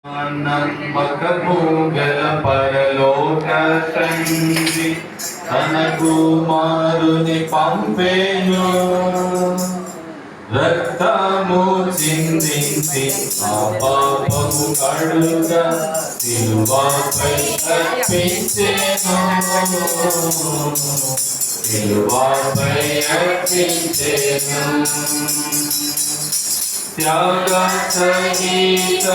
నమ్మకము గల పరలోక తండ్రి తన కుమారుని పంపేను. రక్తము చిందించి ఆ పాపము కడుగా సిలువపై అర్పించెను. సిలువపై అర్పించెను. త్యాగ సహిత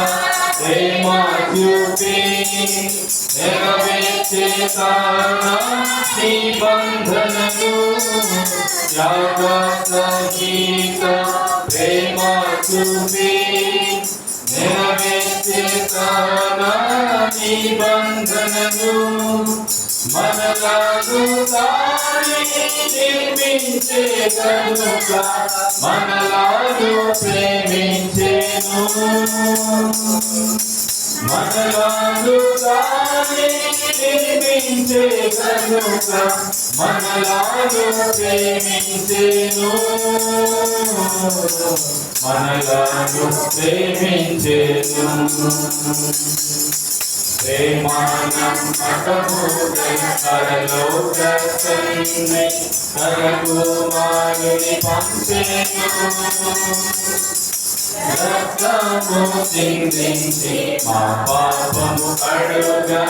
ప్రేమ చూపి నెరవేర్చే నిబంధనలు. త్యాగ సహిత ప్రేమ చూపి నెరవేర్చే నిబంధనలు. మనలాగు తానే నిర్మించే కనుక మనలాగు ప్రేమించెను. మనలాగు తానే నిర్మించే కనుక మనలాగు ప్రేమించెను. మనలాగు ప్రేమించెను. ప్రేమానమ్మకము పరలోక తండ్రి తన కుమారుని పంపెను. రక్తము చిందించి మా పాపము కడుగా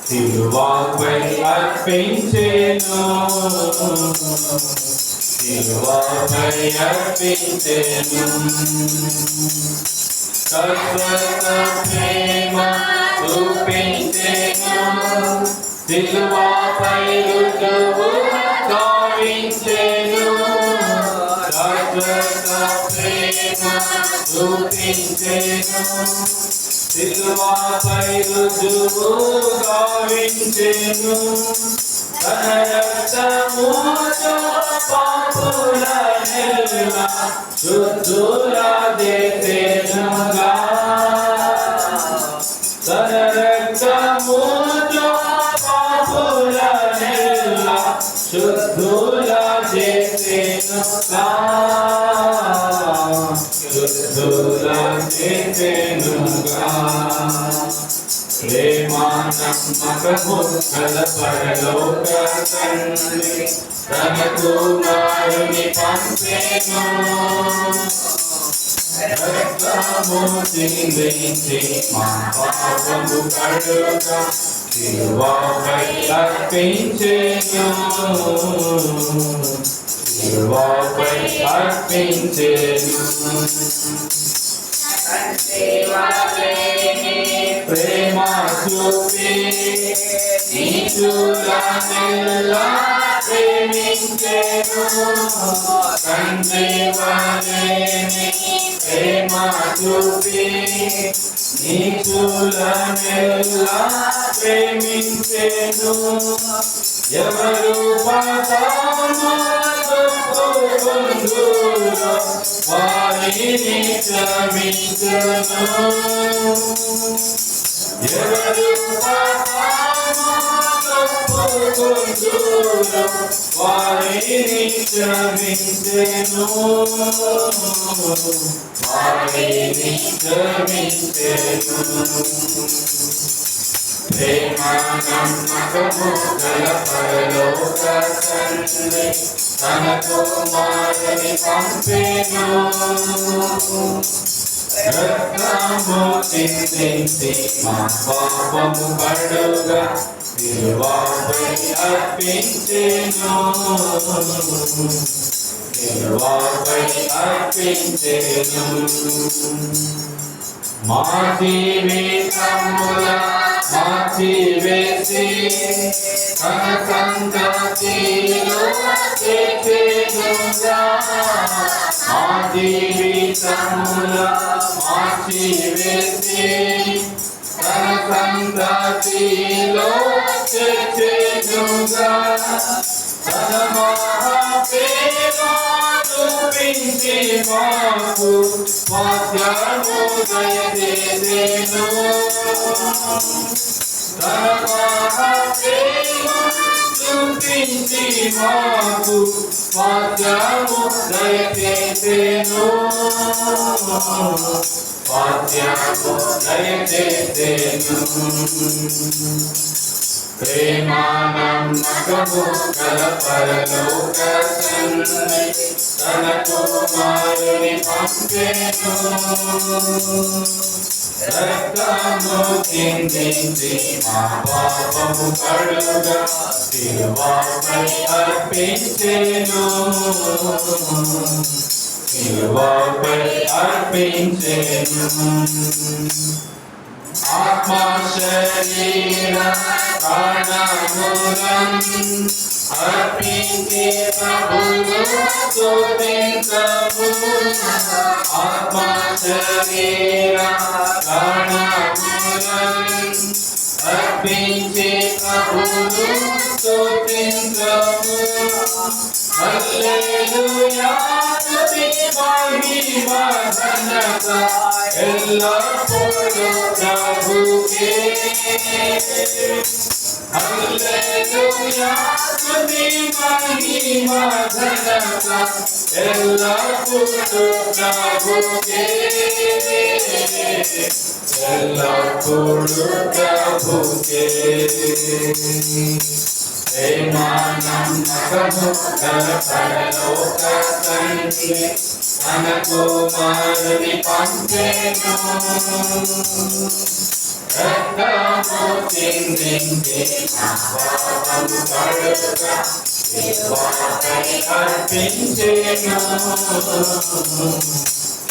సిలువపై అర్పించెను. సిలువపై అర్పించెను. శాశ్వత ప్రేమ చూపించెను. సిలువపై రుజువు గావించెను. శాశ్వత ప్రేమ చూపించెను. సిలువపై రుజువు గావించెను. తన రక్తముతో పాపుల నెల్ల శుద్ధులా చేసెనుగా. తన రక్తముతో పాపుల నెల్ల శుద్ధులా చేసెనుగా. శుద్ధులా చేసెనుగా. ప్రేమానమ్మకము గల పరలోక తండ్రి తన కుమారుని పంపెను. రక్తము చిందించి మా పాపము కడుగా సిలువపై అర్పించెను. సిలువపై అర్పించెను. ప్రేమ చూపి నీచులనెల్లా ప్రేమించెను. తండ్రి వలెని ప్రేమ చూపి నీచులనెల్లా ప్రేమించెను. ఎవరు పాపము ఒప్పుకొందురో వారిని క్షమించును. ఎవరు పాపము ఒప్పుకొందురో వారిని క్షమించెను. వారిని క్షమించెను. ప్రేమానమ్మకము గల పరలోక తండ్రి తన కుమారుని పంపెను. రక్తము చిందించి మా పాపము కడుగా సిలువపై అర్పించెను. సిలువపై అర్పించెను. మా జీవితముల మార్చివేసి తన సంతతిలో చేర్చెనుగా. మా జీవితముల మార్చివేసి తన సంతతిలో చేర్చెనుగా. తన మహాప్రేమ చూపించి మాకు వాక్యము దయచేసెను. తన మహాప్రేమ చూపించి మాకు వాక్యము దయచేసెను. వాద్యము దయచేసేను. ప్రేమానమ్మకము గల పరలోక తండ్రి తన కుమారుని పంపెను. రక్తము చిందించి మా పాపము కడుగా శిలువపై అర్పించెను. శిలువపై అర్పించెను. ఆత్మ శరీర ప్రాణములను అర్పించి ప్రభువును స్తుతింతుము. ఆత్మ శరీర ప్రాణములను అర్పించి ప్రభువును స్తుతింతుము. హల్లెలూయా స్తుతి మహిమ ఘనత ఎల్లప్పుడూ ప్రభుకే. హల్లెలూయా స్తుతి మహిమ ఘనత ఎల్లప్పుడూ ప్రభుకే. ఎల్లప్పుడూ ప్రభుకే. ప్రేమానమ్మకము గల పరలోక తండ్రి తన కుమారుని పంపెను. రక్తము చిందించి మా పాపము కడుగా శిలువపై అర్పించెను.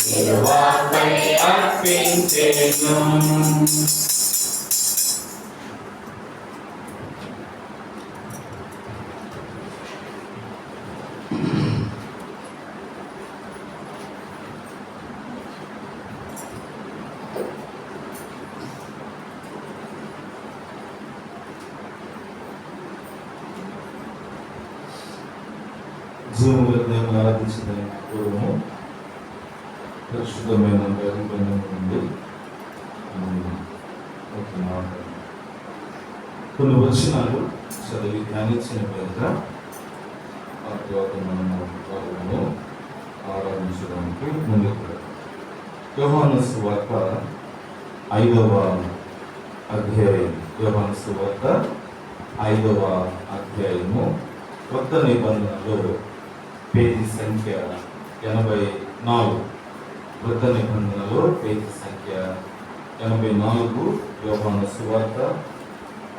శిలువపై అర్పించెను. జీవములను ఆరాధించిన పూర్వము పరిశుద్ధమైన బైబిల్ నుండి ఒక మాట కొన్ని వచనాలు చదివి ధ్యానించిన తర్వాత ఆ తర్వాత మనము ప్రభువును ఆరాధించడానికి ముందుకు. యోహాను సువార్త 5వ అధ్యాయం. యోహాను సువార్త 5వ అధ్యాయము. కొత్త నిబంధనలో పేజీ సంఖ్య 84. కొత్త నిబంధనలో పేజీ సంఖ్య 84. యోహాను సువార్త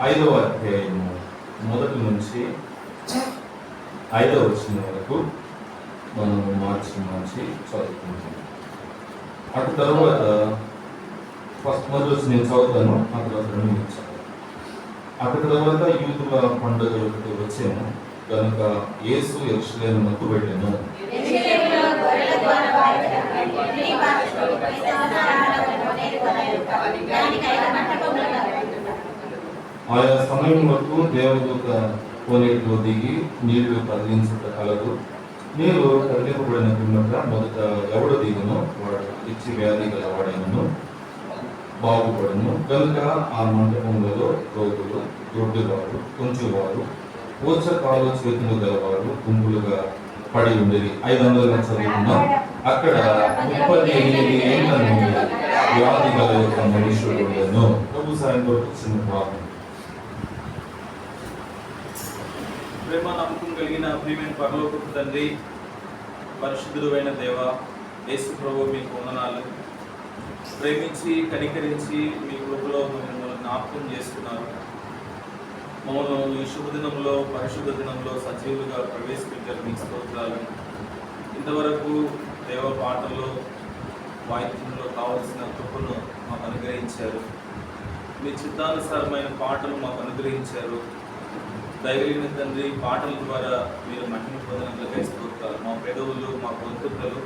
5వ అధ్యాయము 1 నుంచి 5వ వచనం వరకు మనము మార్చి చదువుకుంటాం. అటు తర్వాత మొదటి వచ్చి నేను చదువుతాను, ఆ తర్వాత 2 ఇచ్చాను. అటు తర్వాత యూదుల పండుగలకు వచ్చాను కనుక యేసు యెరూషలేమునకు వెళ్ళెను. ఆయా సమయం వరకు దేవదూత కోనేటిలో దిగి నీళ్లు కదిలించుట కలదు. నీరు కదిలింపబడిన పిమ్మట మొదట ఎవడు దిగునో వాడు ఇచ్చి వ్యాధి గలవాడైనను బాగుపడును. కనుక ఆ మంటపములలో రోగులు, దొడ్డివారు, కొంచెవారు, పూచకాలు చేతులు గలవారు గుంపులుగా పడి ఉండేది. 500 చదువుకున్నాం. అక్కడ 38 ఏళ్ల నుండి వ్యాధి గల యొక్క మనుషుడు ఉండెను. ప్రభు సాయం కొరకు చిన్న ప్రార్థన. ప్రేమ నమ్మకం కలిగిన ప్రియమైన పరలోకపు తండ్రి, పరిశుద్ధుడు అయిన దేవ యేసు ప్రభు మీకు వందనాలు. ప్రేమించి కనికరించి మీ కృపలో మిమ్మల్ని జ్ఞాపకం చేసుకున్నారు. మమ్మల్ని ఈ శుభదినంలో పరిశుద్ధ దినంలో సజీవులుగా ప్రవేశపెట్టారు. మీకు స్తోత్రాలు. ఇంతవరకు దేవ పాటల్లో వాయిద్యంలో కావలసిన కృపను మాకు అనుగ్రహించారు. మీ చిత్తానుసారమైన పాటలు మాకు అనుగ్రహించారు. దయగలిగిన తండ్రి, పాటల ద్వారా మీరు మహిమ పొందినట్లుగా స్తోత్రాలు. మా పెదవులు, మా గొంతుకలు,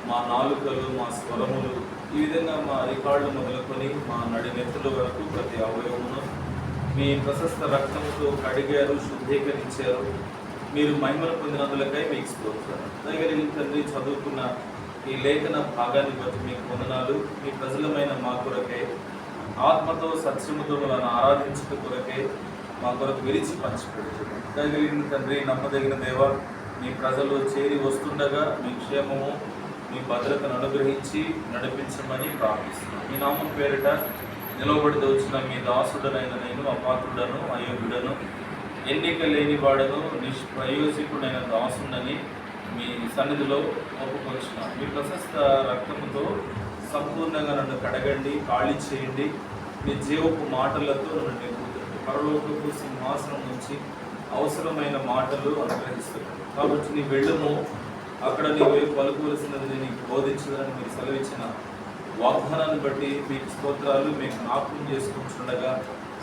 మా నాలుకలు, మా స్వరములు, ఈ విధంగా మా రికార్డులు మొదలుకొని మా నడినెత్తుల వరకు ప్రతి అవయవమును మీ ప్రశస్త రక్తంతో కడిగారు, శుద్ధీకరించారు. మీరు మహిమను పొందినందులకై మీకు స్తోత్రాలు. దయగలిగిన తండ్రి, చదువుకున్న ఈ లేఖన భాగాన్ని బట్టి మీకు వందనాలు. మీ ప్రజలమైన మా కొరకై ఆత్మతో సత్యముతో మనం ఆరాధించుట కొరకై మా కొరకు విరిచి పంచిపెడుతుంది. దయగలిగిన తండ్రి, నమ్మదగిన దేవ, మీ ప్రజలు చేరి వస్తుండగా మీ క్షేమము, మీ భద్రతను అనుగ్రహించి నడిపించమని ప్రార్థిస్తున్నాను. మీ నామం పేరిట నిలవబడి వచ్చిన మీ దాసుడనైన నేను అపాత్రుడను, అయోగ్యుడను, ఎన్నిక లేని వాడను, నిష్ప్రయోజకుడైన దాసుడని మీ సన్నిధిలో ఒప్పుకొచ్చున్నాను. మీ ప్రశస్త రక్తముతో సంపూర్ణంగా నన్ను కడగండి, ఖాళీ చేయండి. మీ జీవపు మాటలతో నన్ను నింపుతుంది. పరలోకపు సింహాసనం నుంచి అవసరమైన మాటలు అనుగ్రహిస్తున్నాను. కాబట్టి నీ వెళ్ళము, అక్కడ నీవే పలుకోవలసినది నీకు బోధించదని మీరు సెలవిచ్చిన వాగ్దానాన్ని బట్టి మీకు స్తోత్రాలు. మీకు జ్ఞాపకం చేసుకుంటుండగా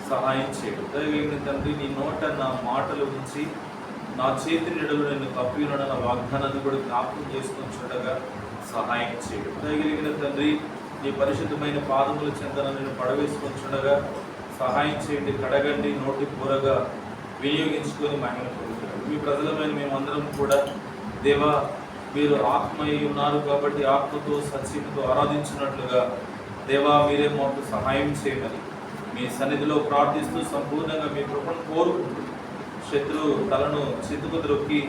సహాయం చేయడు. దయగలిగిన తండ్రి, నీ నోట నా మాటలు ఉంచి నా చేతి నిడలు నేను కప్పిన వాగ్దానాన్ని కూడా జ్ఞాపకం చేసుకుంటుండగా సహాయం చేయడు. దయగలిగిన తండ్రి, నీ పరిశుద్ధమైన పాదముల చెంతన నేను పడవేసుకుంటుండగా సహాయం చేయండి. కడగండి, నోటి పూరగా వినియోగించుకొని మహిమ పొందుతారు. మీ ప్రజలమైన మేమందరం కూడా దేవా, మీరు ఆత్మయ్య ఉన్నారు కాబట్టి ఆత్మతో సత్యముతో ఆరాధించినట్లుగా దేవా మీరే మాకు సహాయం చేయమని మీ సన్నిధిలో ప్రార్థిస్తూ సంపూర్ణంగా మీ కృపను కోరుకుంటూ శత్రు తలను చితుకు ద్రొక్కి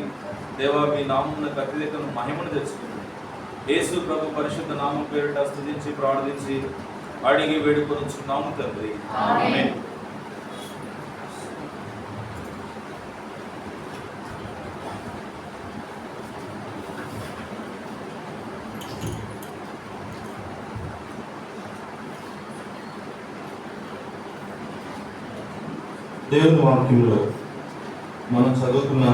దేవా మీ నామమునకు అత్యధికను మహిమను తెచ్చుకుంటుంది. యేసు ప్రభు పరిశుద్ధ నామం పేరిట స్తుతించి ప్రార్థించి అడిగి వేడుకొనుచున్నాము తండ్రి, ఆమేన్. దేవుని వాక్యంలో మనం చదువుకున్న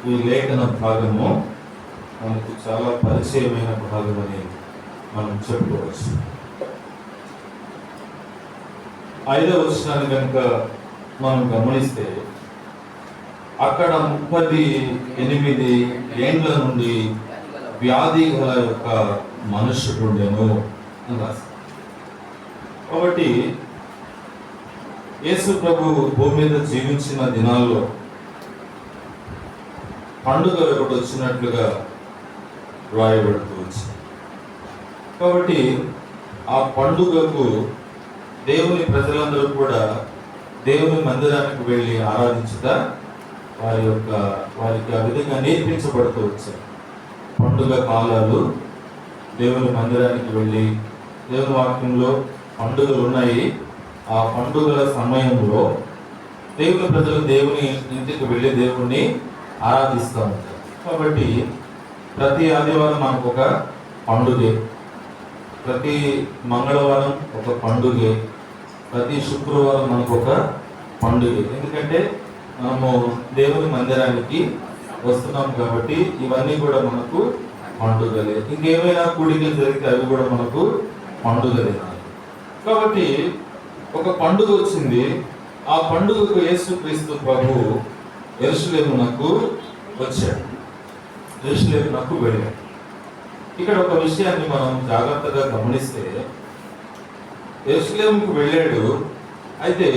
ఈ లేఖన భాగము మనకు చాలా పరిచయమైన భాగం అని మనం చెప్పుకోవచ్చు. 5వ వచనాన్ని కనుక మనం గమనిస్తే అక్కడ 38 ఏండ్ల నుండి వ్యాధి గల యొక్క మనుష్యుడు ఉండెను అని రాశారు. కాబట్టి యేసు ప్రభు భూమి మీద జీవించిన దినాల్లో పండుగ ఒకటి వచ్చినట్లుగా రాయబడుతూ వచ్చింది. కాబట్టి ఆ పండుగకు దేవుని ప్రజలందరూ కూడా దేవుని మందిరానికి వెళ్ళి ఆరాధించుట వారికి ఆ విధంగా నేర్పించబడుతూ వచ్చారు. పండుగ కాలాలు దేవుని మందిరానికి వెళ్ళి, దేవుని వాక్యంలో పండుగలు ఉన్నాయి, ఆ పండుగల సమయంలో దేవుని ప్రజలు దేవుని ఇంటికి వెళ్ళి దేవుణ్ణి ఆరాధిస్తూ ఉంటారు. కాబట్టి ప్రతి ఆదివారం మనకు ఒక పండుగే, ప్రతి మంగళవారం ఒక పండుగే, ప్రతి శుక్రవారం మనకు ఒక పండుగే. ఎందుకంటే మనము దేవుని మందిరానికి వస్తున్నాం కాబట్టి ఇవన్నీ కూడా మనకు పండుగలే. ఇంకేమైనా కూడికలు జరిగితే అవి కూడా మనకు పండుగలే. కాబట్టి ఒక పండుగ వచ్చింది. ఆ పండుగకు యేసుక్రీస్తు ప్రభు యెరూషలేమునకు వచ్చాడు, యెరూషలేమునకు వెళ్ళాడు. ఇక్కడ ఒక విషయాన్ని మనం జాగ్రత్తగా గమనిస్తే, యెరూషలేముకు వెళ్ళాడు, అయితే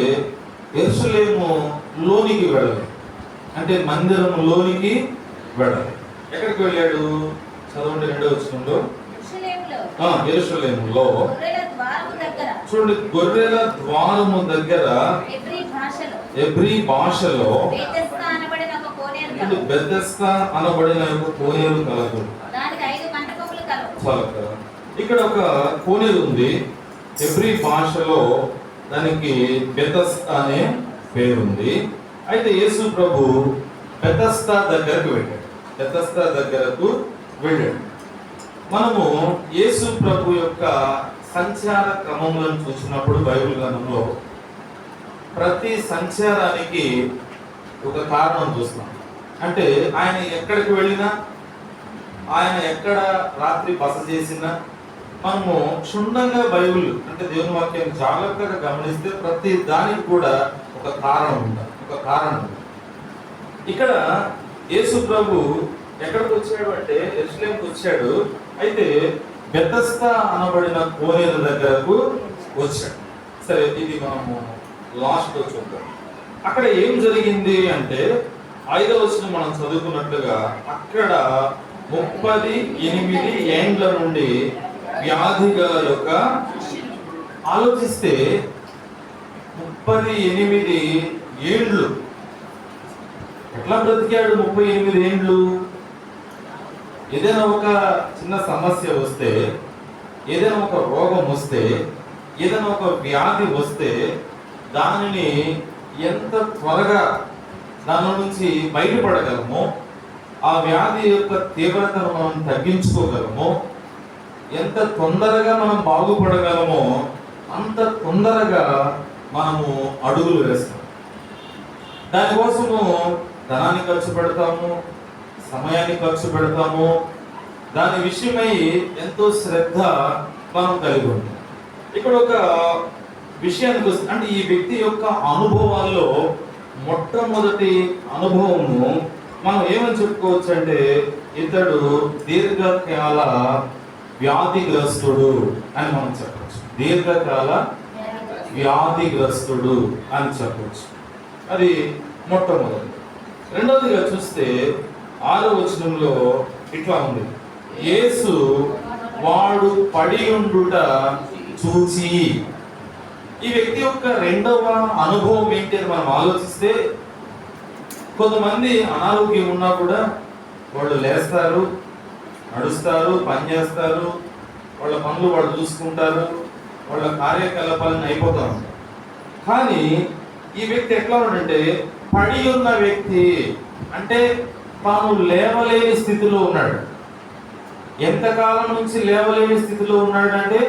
యెరూషలేము లోనికి వెళ్ళలేదు, అంటే మందిరం లోనికి వెళ్ళలేదు. ఎక్కడికి వెళ్ళాడు చదవండి, 2వ వచనంలో. యెరూషలేములో చూడండి, గొర్రెల ద్వారము దగ్గర ఎబ్రీ భాషలో బెతెస్దా అనబడిన ఒక కోనేరు కలదు. ఇక్కడ ఒక కోనేరు ఉంది, ఎబ్రీ భాషలో దానికి బెతెస్దా అనే పేరుంది. అయితే యేసు ప్రభు బెతెస్దా దగ్గరకు వెళ్ళాడు, బెతెస్దా దగ్గరకు వెళ్ళాడు. మనము యేసు ప్రభు యొక్క సంచార క్రమంలో చూసినప్పుడు బైబిల్ గ్రంథంలో ప్రతి సంచారానికి ఒక కారణం చూస్తాం. అంటే ఆయన ఎక్కడికి వెళ్ళినా, ఆయన ఎక్కడ రాత్రి బస చేసినా మనము క్షుణ్ణంగా బైబిల్ అంటే దేవుని వాక్యాన్ని జాగ్రత్తగా గమనిస్తే ప్రతి దానికి కూడా ఒక కారణం ఉంది, ఒక కారణం ఉంది. ఇక్కడ యేసు ప్రభు ఎక్కడికి వచ్చాడు అంటే యెరూషలేముకు వచ్చాడు. అయితే బెతెస్దా అనబడిన కోనేరు దగ్గరకు వచ్చాడు. సరే, ఇది మనము లాస్ట్ లో చూద్దాం. అక్కడ ఏం జరిగింది అంటే 5వ వచనం మనం చదువుకున్నట్లుగా అక్కడ 38 ఏండ్ల నుండి వ్యాధి గల యొక్క, ఆలోచిస్తే 38 ఏండ్లు ఎట్లా బ్రతికాడు? 38 ఏండ్లు ఏదైనా ఒక చిన్న సమస్య వస్తే, ఏదైనా ఒక రోగం వస్తే, ఏదైనా ఒక వ్యాధి వస్తే దానిని ఎంత త్వరగా దాని నుంచి బయటపడగలమో, ఆ వ్యాధి యొక్క తీవ్రతను మనం తగ్గించుకోగలమో, ఎంత తొందరగా మనం బాగుపడగలమో అంత తొందరగా మనము అడుగులు వేస్తాం. దానికోసము ధనాన్ని ఖర్చు పెడతాము, సమయాన్ని ఖర్చు పెడతాము, దాని విషయమై ఎంతో శ్రద్ధ మనం కలిగి ఉంటాం. ఇక్కడ ఒక విషయానికి వస్తే, అంటే ఈ వ్యక్తి యొక్క అనుభవాల్లో మొట్టమొదటి అనుభవము మనం ఏమని చెప్పుకోవచ్చు అంటే, ఇతడు దీర్ఘకాల వ్యాధిగ్రస్తుడు అని మనం చెప్పచ్చు. దీర్ఘకాల వ్యాధిగ్రస్తుడు అని చెప్పచ్చు. అది మొట్టమొదటి. రెండవదిగా చూస్తే 6వ వచనంలో ఇట్లా ఉంది, యేసు వాడు పడి ఉండుట చూచి. ఈ వ్యక్తి యొక్క రెండవ అనుభవం ఏంటి అని మనం ఆలోచిస్తే, కొంతమంది అనారోగ్యం ఉన్నా కూడా వాళ్ళు లేస్తారు, నడుస్తారు, పని చేస్తారు, వాళ్ళ పనులు వాళ్ళు చూసుకుంటారు, వాళ్ళ కార్యకలాపాలను అయిపోతూ ఉంటారు. కానీ ఈ వ్యక్తి ఎట్లా ఉన్నాడంటే, పడి ఉన్న వ్యక్తి, అంటే తాను లేవలేని స్థితిలో ఉన్నాడు. ఎంతకాలం నుంచి లేవలేని స్థితిలో ఉన్నాడంటే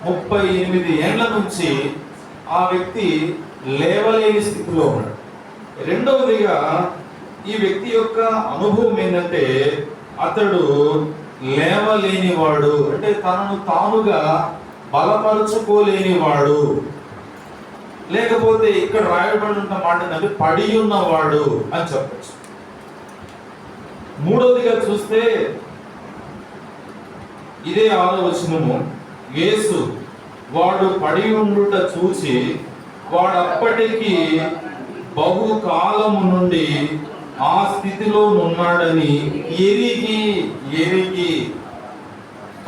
38 ఏళ్ల నుంచి ఆ వ్యక్తి లేవలేని స్థితిలో ఉన్నాడు. రెండవదిగా ఈ వ్యక్తి యొక్క అనుభవం ఏంటంటే, అతడు లేవలేనివాడు, అంటే తనను తానుగా బలపరుచుకోలేనివాడు, లేకపోతే ఇక్కడ రాయబడి ఉన్న మాట ఏంటంటే పడి ఉన్నవాడు అని చెప్పచ్చు. మూడవదిగా చూస్తే ఇదే 6వ వచనము, యేసు వాడు పడి ఉండుట చూసి వాడు అప్పటికి బహుకాలము నుండి ఆ స్థితిలో ఉన్నాడని ఎరిగి.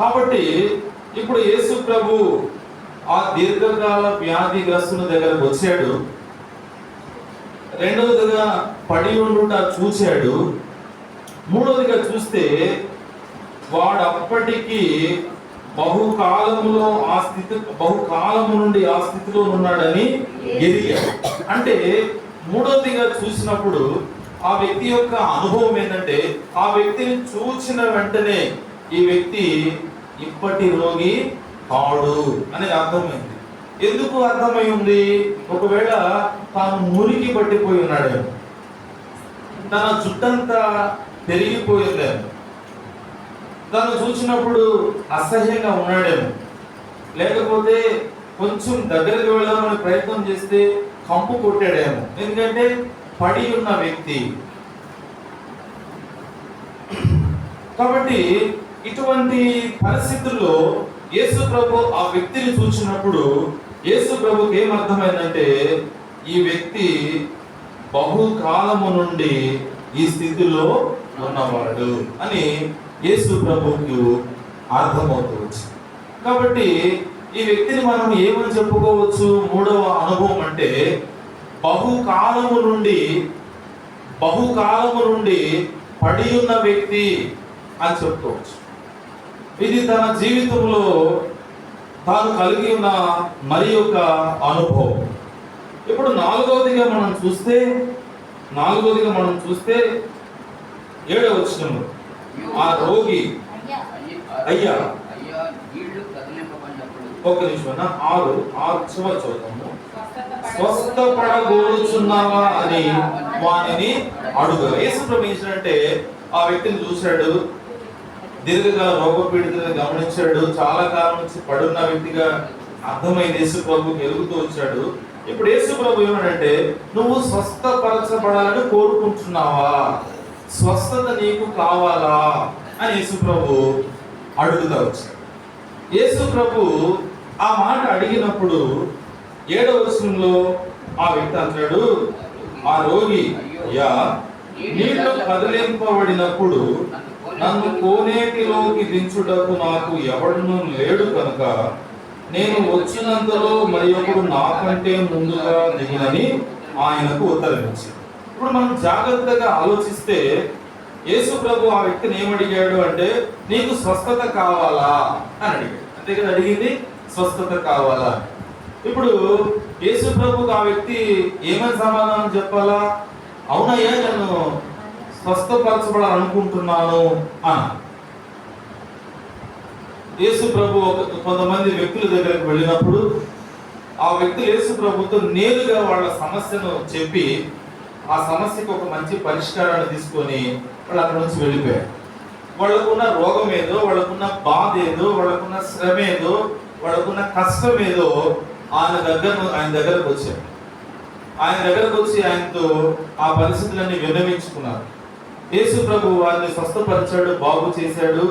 కాబట్టి ఇప్పుడు యేసు ప్రభు ఆ దీర్ఘకాల వ్యాధిగ్రస్తుని దగ్గరకు వచ్చాడు. రెండవదిగా పడి ఉండుట చూశాడు. మూడవదిగా చూస్తే వాడు అప్పటికి బహుకాలము నుండి ఆ స్థితిలో ఉన్నాడని ఎరిగాడు. అంటే మూడవదిగా చూసినప్పుడు ఆ వ్యక్తి యొక్క అనుభవం ఏంటంటే, ఆ వ్యక్తిని చూసిన వెంటనే ఈ వ్యక్తి ఇప్పటి రోగి కాడు అనేది అర్థమైంది. ఎందుకు అర్థమై ఉంది? ఒకవేళ తాను మురికి పట్టిపోయి ఉన్నాడేమో, తన జుట్టంతా పెరిగిపోయిందేమో, తను చూసినప్పుడు అసహ్యంగా ఉన్నాడేమో, లేకపోతే కొంచెం దగ్గరికి వెళ్ళాలని ప్రయత్నం చేస్తే కంపు కొట్టాడేమో. ఎందుకంటే పడి ఉన్న వ్యక్తి. కాబట్టి ఇటువంటి పరిస్థితుల్లో యేసు ప్రభు ఆ వ్యక్తిని చూసినప్పుడు యేసు ప్రభుకి ఏమర్థమైందంటే, ఈ వ్యక్తి బహుకాలము నుండి ఈ స్థితిలో ఉన్నవాడు అని యేసు ప్రభుకు అర్థమవుతుంది. కాబట్టి ఈ వ్యక్తిని మనం ఏమని చెప్పుకోవచ్చు? మూడవ అనుభవం అంటే బహుకాలము నుండి పడి ఉన్న వ్యక్తి అని చెప్పుకోవచ్చు. ఇది తన జీవితంలో తాను కలిగి ఉన్న మరి యొక్క అనుభవం. ఇప్పుడు నాలుగవదిగా మనం చూస్తే 7వ వచనంలో ఆ రోగి అయ్యా ఒక నిమిషం 6 చివరి చదువుతాము. స్వస్థపడగోరుచున్నావా అని వానిని అడుగు. యేసు ప్రభు అంటే ఆ వ్యక్తిని చూశాడు, దీర్ఘకాల రోగపీడితులను గమనించాడు, చాలా కాలం నుంచి పడున్న వ్యక్తిగా అర్థమైంది. యేసు ప్రభుకి ఎలుగుతూ వచ్చాడు. ఇప్పుడు యేసు ప్రభు ఏమనంటే, నువ్వు స్వస్థపరచబడాలని కోరుకుంటున్నావా, స్వస్థత నీకు కావాలా అని యేసు ప్రభు అడుగుతా వచ్చాడు. యేసు ప్రభు ఆ మాట అడిగినప్పుడు 7వ వచనంలో ఆ వ్యక్తి అంటాడు, ఆ రోగి, అయ్యా నీళ్లు కదిలింపబడినప్పుడు నన్ను కోనేటిలోకి దించుటకు నాకు ఎవడును లేడు కనుక నేను వచ్చినంతలో మరి ఒకడు నాకంటే ముందుగా దిగినని ఆయనకు ఉత్తరమిచ్చింది. ఇప్పుడు మనం జాగ్రత్తగా ఆలోచిస్తే యేసు ప్రభు ఆ వ్యక్తిని ఏమడిగాడు అంటే, నీకు స్వస్థత కావాలా అని అడిగాడు. అంతే కదా అడిగింది, స్వస్థత కావాలా. ఇప్పుడు యేసు ప్రభుకు ఆ వ్యక్తి ఏమని సమాధానం చెప్పాలా? అవునయ్యా, నేను స్వస్థపరచబడాలనుకుంటున్నాను అన్న. యేసు ప్రభు కొంతమంది వ్యక్తుల దగ్గరకు వెళ్ళినప్పుడు ఆ వ్యక్తులు యేసు ప్రభుతో నేరుగా వాళ్ళ సమస్యను చెప్పి ఆ సమస్యకు ఒక మంచి పరిష్కారాన్ని తీసుకొని వాళ్ళు అక్కడ నుంచి వెళ్ళిపోయారు. వాళ్ళకున్న రోగం ఏదో, వాళ్ళకున్న బాధ ఏదో, వాళ్ళకున్న శ్రమ ఏదో, వాళ్ళకున్న కష్టం ఏదో ఆయన దగ్గరకు వచ్చారు. ఆయన దగ్గరకు వచ్చి ఆయనతో ఆ పరిస్థితులన్నీ విన్నవించుకున్నారు. యేసు ప్రభు వారిని స్వస్థపరిచాడు, బాగు చేశాడు,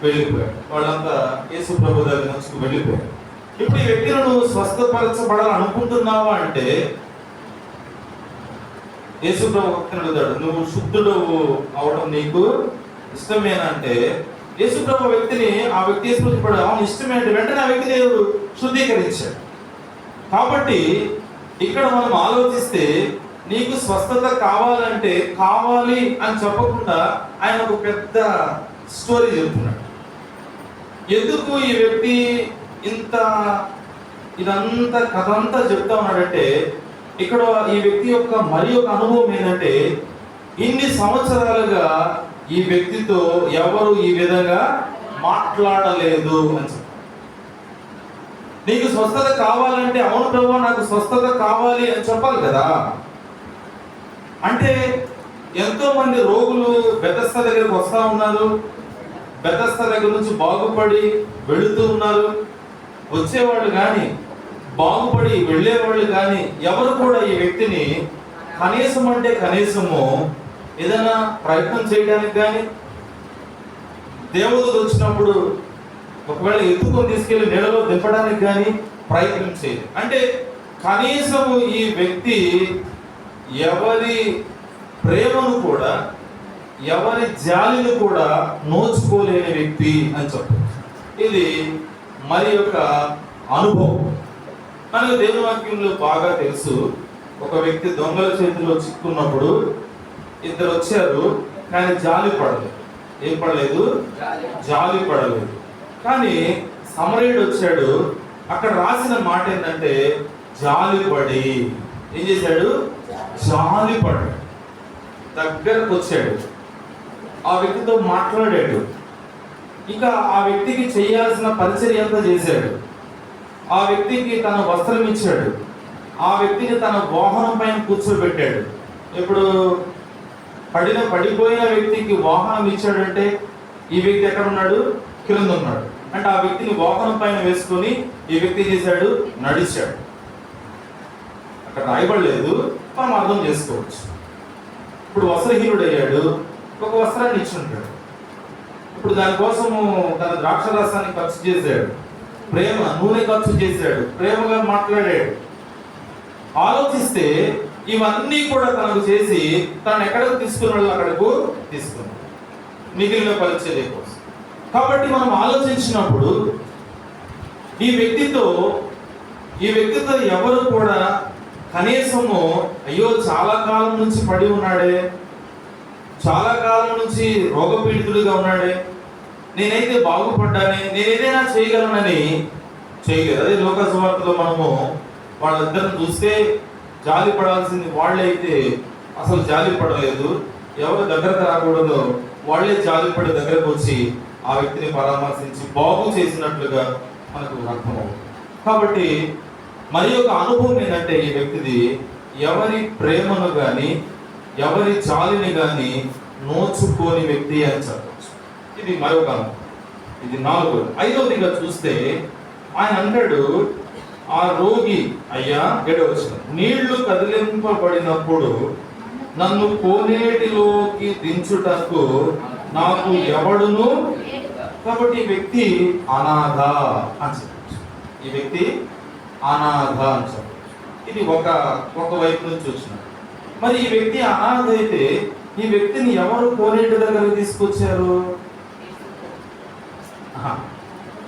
వెళ్ళిపోయాడు. వాళ్ళంతా యేసు ప్రభు దగ్గర నుంచి వెళ్ళిపోయారు. ఇప్పుడు ఈ వ్యక్తిని నువ్వు స్వస్థపరచబడాలనుకుంటున్నావా అంటే యేసు ప్రభు భక్తిని అడుగుతాడు, నువ్వు శుద్ధుడు అవడం నీకు ఇష్టమేనా అంటే యేసు ప్రభు వ్యక్తిని ఆ వ్యక్తి యేసుపడు అవును ఇష్టమే అంటే వెంటనే ఆ వ్యక్తి దేవుడు శుద్ధీకరించాడు. కాబట్టి ఇక్కడ మనం ఆలోచిస్తే నీకు స్వస్థత కావాలంటే కావాలి అని చెప్పకుండా ఆయన ఒక పెద్ద స్టోరీ చెప్తున్నాడు. ఎందుకు ఈ వ్యక్తి ఇదంతా కథ అంతా చెప్తా ఉన్నాడంటే, ఇక్కడ ఈ వ్యక్తి యొక్క మరి ఒక అనుభవం ఏంటంటే, ఇన్ని సంవత్సరాలుగా ఈ వ్యక్తితో ఎవరు ఈ విధంగా మాట్లాడలేదు అని చెప్పి. నీకు స్వస్థత కావాలంటే అవును ప్రభు నాకు స్వస్థత కావాలి అని చెప్పాలి కదా. అంటే ఎంతో మంది రోగులు బెతస్దా దగ్గరకు వస్తా ఉన్నారు, బెతస్దా దగ్గర నుంచి బాగుపడి వెళుతూ ఉన్నారు. వచ్చేవాళ్ళు కానీ బాగుపడి వెళ్ళేవాళ్ళు కానీ ఎవరు కూడా ఈ వ్యక్తిని కనీసం అంటే కనీసము ఏదైనా ప్రయత్నం చేయడానికి కానీ, దేవుడు వచ్చినప్పుడు ఒకవేళ ఎత్తుకొని తీసుకెళ్లి నీళ్ళలో దింపడానికి కానీ ప్రయత్నం చేయలేదు. అంటే కనీసము ఈ వ్యక్తి ఎవరి ప్రేమను కూడా, ఎవరి జాలిని కూడా నోచుకోలేని వ్యక్తి అని చెప్పారు. ఇది మరి యొక్క అనుభవం. మనకు దేవుని వాక్యంలో బాగా తెలుసు. ఒక వ్యక్తి దొంగల చేతిలో చిక్కున్నప్పుడు ఇద్దరు వచ్చారు, కానీ జాలి పడలేదు. ఏం పడలేదు? జాలి పడలేదు. కానీ సమరయుడు వచ్చాడు. అక్కడ రాసిన మాట ఏంటంటే జాలి పడి ఏం చేశాడు? జాలి పడ్డాడు. దగ్గరకు వచ్చాడు, ఆ వ్యక్తితో మాట్లాడాడు. ఇక ఆ వ్యక్తికి చేయాల్సిన పరిచర్య అంతా చేశాడు. ఆ వ్యక్తికి తన వస్త్రం ఇచ్చాడు. ఆ వ్యక్తిని తన వాహనం పైన కూర్చోబెట్టాడు. ఇప్పుడు పడిపోయిన వ్యక్తికి వాహనం ఇచ్చాడంటే ఈ వ్యక్తి ఎక్కడ ఉన్నాడు? కింద ఉన్నాడు. అంటే ఆ వ్యక్తిని వాహనం పైన వేసుకొని ఈ వ్యక్తి చేశాడు, నడిచాడు. అక్కడ రాయబడలేదు, మనం అర్థం చేసుకోవచ్చు. ఇప్పుడు వస్త్రహీనుడు అయ్యాడు, ఒక వస్త్రాన్ని ఇచ్చుంటాడు. ఇప్పుడు దానికోసము తన ద్రాక్ష రసాన్ని ఖర్చు చేశాడు, ప్రేమ నూనె ఖర్చు చేశాడు, ప్రేమగా మాట్లాడాడు. ఆలోచిస్తే ఇవన్నీ కూడా తనకు చేసి తను ఎక్కడికి తీసుకున్నాడు? అక్కడకు తీసుకున్నాడు, మిగిలిన పరిచర్య కోసం. కాబట్టి మనం ఆలోచించినప్పుడు ఈ వ్యక్తితో ఎవరు కూడా కనీసము అయ్యో చాలా కాలం నుంచి పడి ఉన్నాడే, చాలా కాలం నుంచి రోగపీడితుడిగా ఉన్నాడే, నేనైతే బాగుపడ్డానే, నేను ఏదైనా చేయగలనని చేయలేదు. అదే లోక సువార్తలో మనము వాళ్ళిద్దరిని చూస్తే జాలి పడాల్సింది వాళ్ళే అయితే అసలు జాలి పడలేదు. ఎవరు దగ్గరకు రాకూడదో వాళ్ళే జాలి పడి దగ్గరకు వచ్చి ఆ వ్యక్తిని పరామర్శించి బాగు చేసినట్లుగా మనకు అర్థమవుతుంది. కాబట్టి మరి ఒక అనుభవం ఏంటంటే ఈ వ్యక్తిది ఎవరి ప్రేమను కానీ ఎవరి జాలిని కానీ నోచుకోని వ్యక్తి అని చెప్పచ్చు. ఇది మరొక అనుభవం. ఇది 4. 5వదిగా చూస్తే ఆయన అంటాడు, ఆ రోగి అయ్యా 7వ నీళ్లు కదిలింపబడినప్పుడు నన్ను కోనేటిలోకి దించుటకు నాకు ఎవడును. కాబట్టి ఈ వ్యక్తి అనాథ అని చెప్పచ్చు. ఈ వ్యక్తి అనాథ అని చెప్పచ్చు. ఇది ఒక వైపు నుంచి వచ్చిన. మరి ఈ వ్యక్తి అనాథ అయితే ఈ వ్యక్తిని ఎవరు కోనేటి దగ్గరకు తీసుకొచ్చారు?